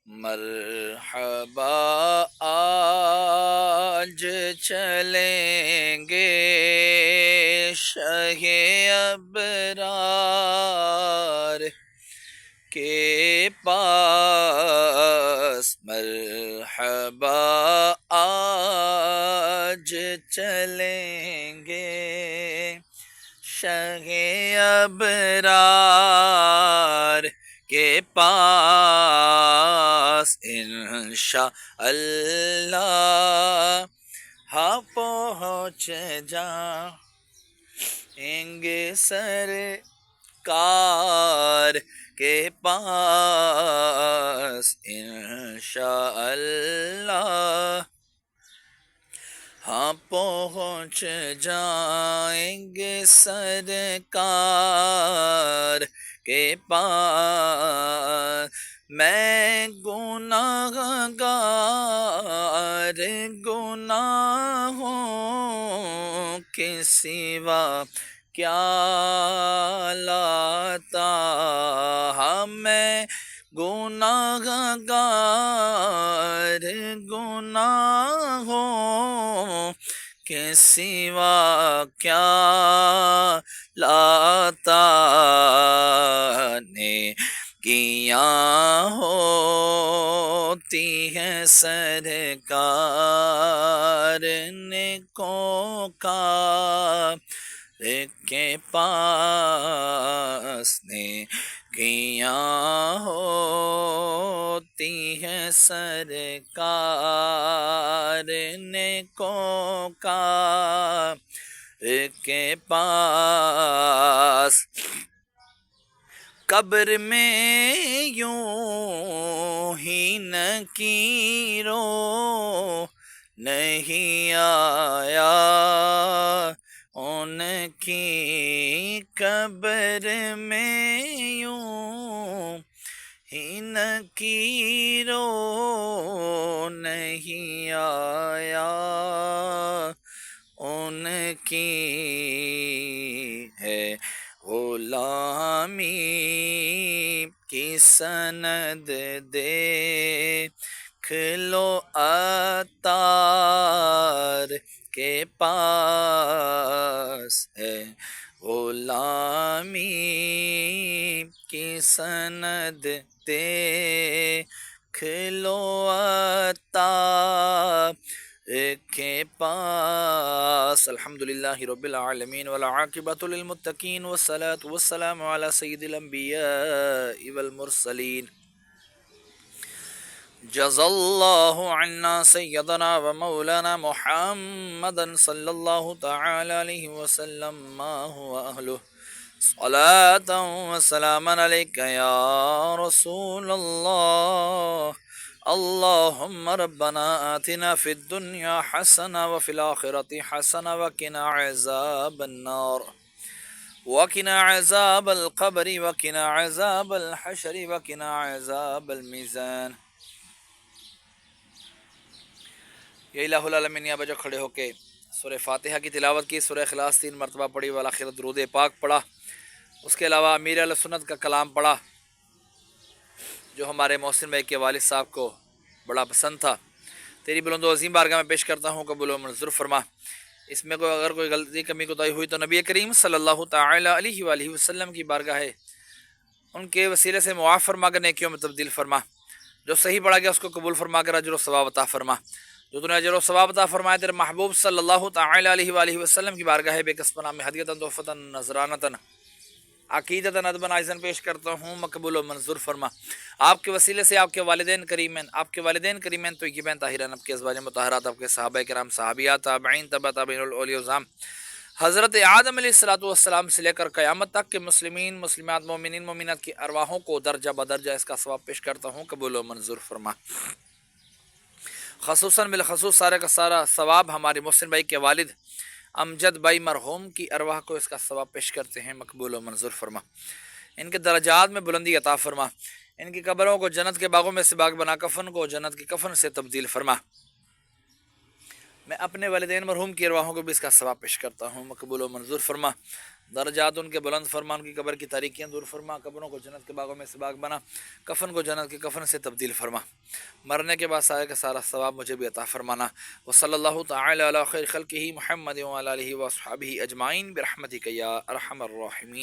مرحبا آج چلیں گے شہ ابرار کے پاس، مرحبا آج چلیں گے شہ ابرار کے پاس، انشاء اللہ ہاں پہنچ جائیں گے سرکار کے پاس، انشاء اللہ ہاں پہنچ جائیں گے سرکار کے پاس۔ میں گناہ گار گناہوں کے سوا کیا لاتا، میں گناہ گار گناہوں کے سوا کیا لاتا، نیکیاں ہوتی ہیں سرکار نیکوں کا کے پاس، نیکیاں ہوتی ہیں سرکار نیکوں کا کے پاس۔ قبر میں یوں ہی نکیروں نہیں آیا، ان کی قبر میں یوں ہی نکیروں نہیں آیا، ان کی ہے غلامی کی سند، دیکھ لو عطار کے پاس ہے غلامی کی سند، دیکھ لو عطار کے پاس۔ الحمدللہ رب العالمین والعاقبۃ للمتقین والصلاة والسلام علی سید الانبیاء والمرسلین۔ جزا اللہ عنا سیدنا و مولانا محمدا صلی اللہ تعالی علیہ وسلم ما هو اہلہ، صلاة و سلاما علیک یا رسول اللہ۔ اللہم ربنا آتنا فی الدنیا حسنہ وفی الآخرۃ حسنہ وقنا عذاب النار وقنا عذاب القبر وقنا عذاب الحشر وقنا عذاب الميزان۔ یا الہ العالمین، یا بجا کھڑے ہو کے سورہ فاتحہ کی تلاوت کی، سورہ اخلاص 3 مرتبہ پڑھی، والآخر درود پاک پڑھا، اس کے علاوہ امیر اہل سنت کا کلام پڑھا جو ہمارے محسن بھائی کے والد صاحب کو بڑا پسند تھا۔ تیری بلند و عظیم بارگاہ میں پیش کرتا ہوں، قبول و منظور فرما۔ اس میں اگر کوئی غلطی کمی کوتاہی ہوئی تو نبی کریم صلی اللہ تعالی علیہ وآلہ وسلم کی بارگاہ ہے، ان کے وسیلے سے معاف فرما کر نیکیوں میں تبدیل فرما۔ جو صحیح پڑھا گیا اس کو قبول فرما کر اجر و ثواب عطا فرما۔ جو تُو نے اجر و ثواب عطا فرمایا تیرے محبوب صلی اللہ تعالی علیہ وآلہ وسلم کی بارگاہ ہے، بے کسب نام ہدیۃ تحفۃ نذرانۃ عقیدت ندبن آئزن پیش کرتا ہوں، مقبول و منظور فرما۔ آپ کے وسیلے سے آپ کے والدین کریمین طیبین طاہرین، آپ کے ازواج مطہرات، آپ کے صحابہ کرام، صحابیات، تابعین، تبع تابعین، الاولیاء العظام، حضرت آدم علیہ السلام سے لے کر قیامت تک کے مسلمین مسلمات مومنین مومنات کی ارواحوں کو درجہ بدرجہ اس کا ثواب پیش کرتا ہوں، قبول و منظور فرما۔ خصوصاً بالخصوص سارے کا سارا ثواب ہمارے محسن بھائی کے والد امجد بھائی مرحوم کی ارواح کو اس کا ثواب پیش کرتے ہیں، مقبول و منظور فرما۔ ان کے درجات میں بلندی عطا فرما، ان کی قبروں کو جنت کے باغوں میں سے باغ بنا، کفن کو جنت کے کفن سے تبدیل فرما۔ میں اپنے والدین مرحوم کی ارواحوں کو بھی اس کا ثواب پیش کرتا ہوں، مقبول و منظور فرما، درجات ان کے بلند فرما، ان کی قبر کی تاریکیاں دور فرما، قبروں کو جنت کے باغوں میں سے باغ بنا، کفن کو جنت کے کفن سے تبدیل فرما، مرنے کے بعد سارے کا سارا ثواب مجھے بھی عطا فرمانا۔ وصلی اللہ تعالی علی خیر خلقہ محمد وعلی آلہ واصحابہ اجمعین برحمتک یا ارحم الراحمین۔